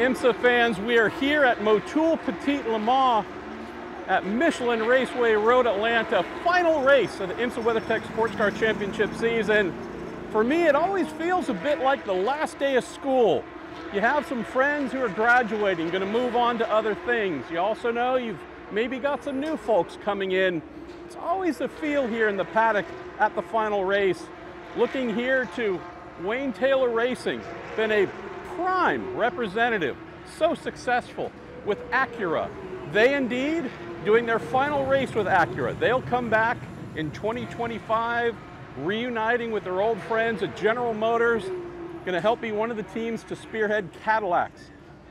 IMSA fans, we are here at Motul Petit Le Mans at Michelin Raceway Road, Atlanta. Final race of the IMSA WeatherTech SportsCar Championship season. For me, it always feels a bit like the last day of school. You have some friends who are graduating, going to move on to other things. You also know you've maybe got some new folks coming in. It's always the feel here in the paddock at the final race. Looking here to Wayne Taylor Racing, been a prime representative, so successful with Acura. They indeed doing their final race with Acura. They'll come back in 2025, reuniting with their old friends at General Motors, going to help be one of the teams to spearhead Cadillac's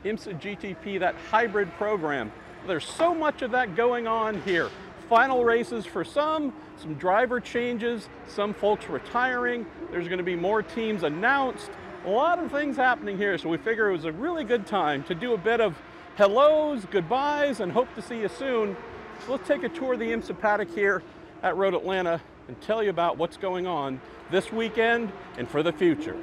IMSA GTP, that hybrid program. There's so much of that going on here. Final races for some driver changes, some folks retiring. There's going to be more teams announced. A lot of things happening here, so we figure it was a really good time to do a bit of hellos, goodbyes, and hope to see you soon. So let's take a tour of the IMSA paddock here at Road Atlanta and tell you about what's going on this weekend and for the future.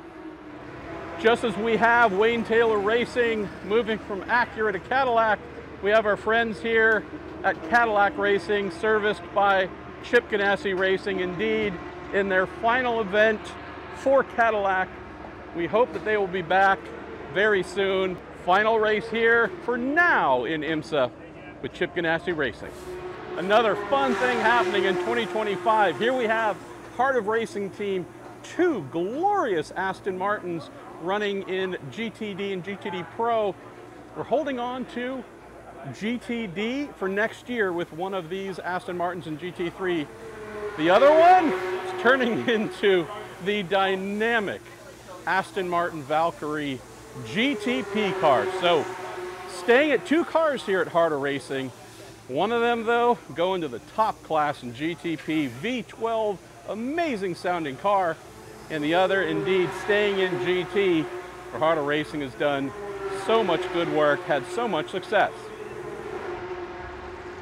Just as we have Wayne Taylor Racing moving from Acura to Cadillac, we have our friends here at Cadillac Racing, serviced by Chip Ganassi Racing, indeed, in their final event for Cadillac. We hope that they will be back very soon. Final race here for now in IMSA with Chip Ganassi Racing. Another fun thing happening in 2025. Here we have Heart of Racing Team, two glorious Aston Martins running in GTD and GTD Pro. We're holding on to GTD for next year with one of these Aston Martins in GT3. The other one is turning into the dynamic Aston Martin Valkyrie GTP car. So staying at two cars here at Heart of Racing. One of them though going to the top class in GTP, V12, amazing sounding car. And the other indeed staying in GT, where Heart of Racing has done so much good work, had so much success.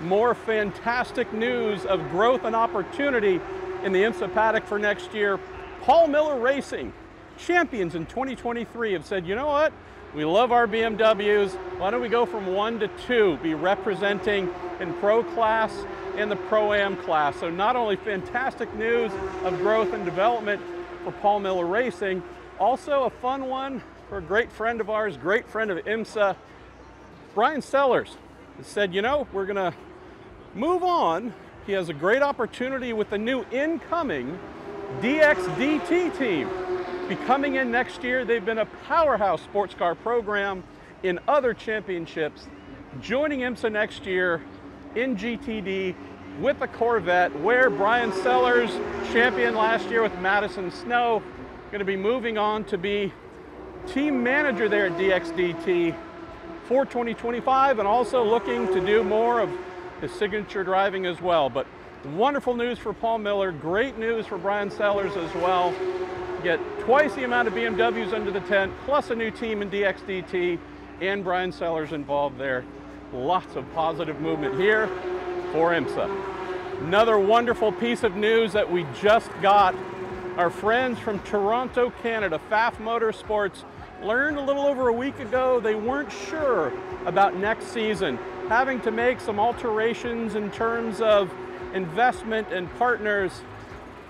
More fantastic news of growth and opportunity in the IMSA paddock for next year. Paul Miller Racing, champions in 2023, have said, you know what? We love our BMWs. Why don't we go from 1 to 2, be representing in Pro class and the Pro-Am class. So not only fantastic news of growth and development for Paul Miller Racing, also a fun one for a great friend of ours, great friend of IMSA, Brian Sellers, has said, you know, we're gonna move on. He has a great opportunity with the new incoming DXDT team. Be coming in next year. They've been a powerhouse sports car program in other championships, joining IMSA next year in GTD with a Corvette, where Brian Sellers, champion last year with Madison Snow, going to be moving on to be team manager there at DXDT for 2025, and also looking to do more of his signature driving as well. But wonderful news for Paul Miller, great news for Brian Sellers as well. Get twice the amount of BMWs under the tent, plus a new team in DXDT, and Brian Sellers involved there. Lots of positive movement here for IMSA. Another wonderful piece of news that we just got. Our friends from Toronto, Canada, Pfaff Motorsports, learned a little over a week ago they weren't sure about next season, having to make some alterations in terms of investment and partners.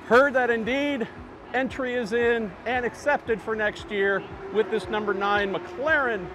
Heard that indeed entry is in and accepted for next year with this number 9 McLaren.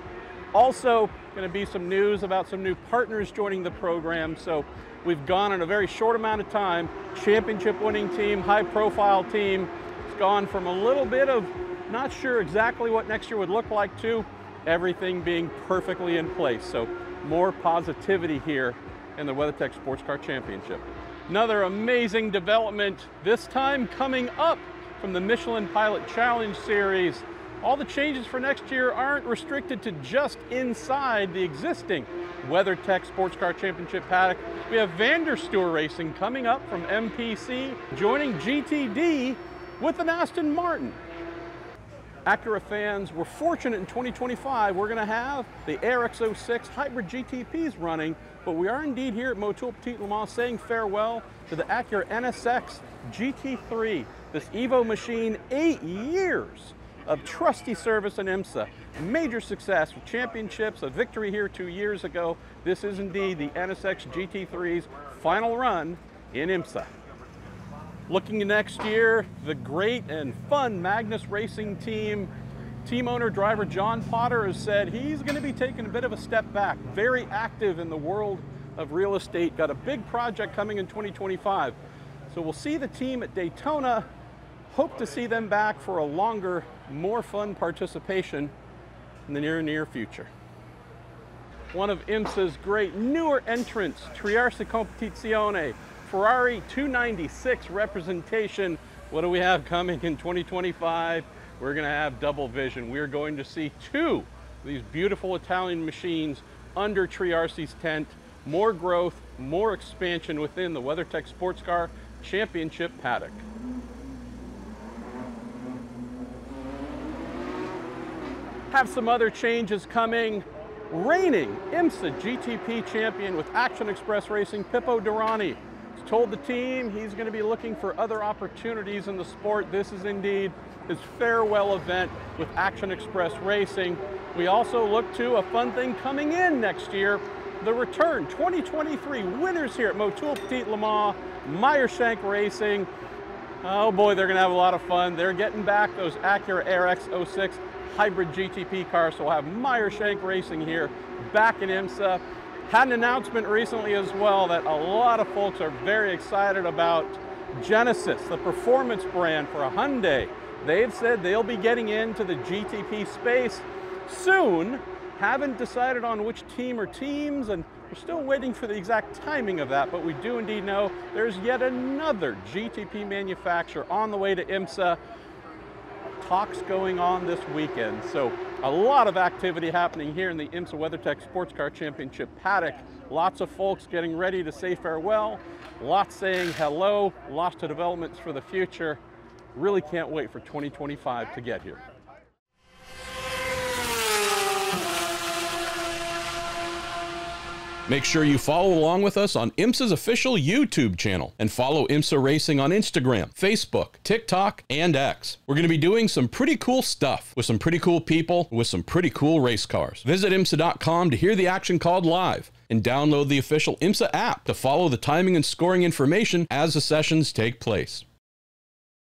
Also going to be some news about some new partners joining the program. So we've gone in a very short amount of time, championship winning team, high profile team. It's gone from a little bit of not sure exactly what next year would look like to everything being perfectly in place. So more positivity here in the WeatherTech SportsCar Championship. Another amazing development, this time coming up from the Michelin Pilot Challenge Series. All the changes for next year aren't restricted to just inside the existing WeatherTech SportsCar Championship paddock. We have Vanderstuur Racing coming up from MPC, joining GTD with an Aston Martin. Acura fans, we're fortunate in 2025, we're gonna have the ARX06 hybrid GTPs running, but we are indeed here at Motul Petit Le Mans saying farewell to the Acura NSX GT3, this Evo machine, 8 years of trusty service in IMSA. Major success with championships, a victory here 2 years ago. This is indeed the NSX GT3's final run in IMSA. Looking to next year, the great and fun Magnus Racing team owner driver John Potter has said he's going to be taking a bit of a step back. Very active in the world of real estate. Got a big project coming in 2025. So we'll see the team at Daytona. Hope to see them back for a longer, more fun participation in the near future. One of IMSA's great newer entrants, Triarsi Competizione, Ferrari 296 representation. What do we have coming in 2025? We're going to have double vision. We're going to see 2 of these beautiful Italian machines under Triarsi's tent. More growth, more expansion within the WeatherTech SportsCar Championship paddock. Have some other changes coming. Reigning IMSA GTP champion with Action Express Racing, Pippo Durrani, has told the team he's going to be looking for other opportunities in the sport. This is indeed his farewell event with Action Express Racing. We also look to a fun thing coming in next year, the return 2023 winners here at Motul Petit Le Mans, Meyershank Racing. Oh boy, they're going to have a lot of fun. They're getting back those Acura RX 06 hybrid GTP cars, so we'll have Meyershank Racing here back in IMSA. Had an announcement recently as well that a lot of folks are very excited about. Genesis, the performance brand for a Hyundai. They've said they'll be getting into the GTP space soon. Haven't decided on which team or teams, and we're still waiting for the exact timing of that, but we do indeed know there's yet another GTP manufacturer on the way to IMSA. Talks going on this weekend, so a lot of activity happening here in the IMSA WeatherTech SportsCar Championship paddock. Lots of folks getting ready to say farewell, lots saying hello, lots of developments for the future. Really can't wait for 2025 to get here. Make sure you follow along with us on IMSA's official YouTube channel and follow IMSA Racing on Instagram, Facebook, TikTok, and X. We're going to be doing some pretty cool stuff with some pretty cool people with some pretty cool race cars. Visit IMSA.com to hear the action called live and download the official IMSA app to follow the timing and scoring information as the sessions take place.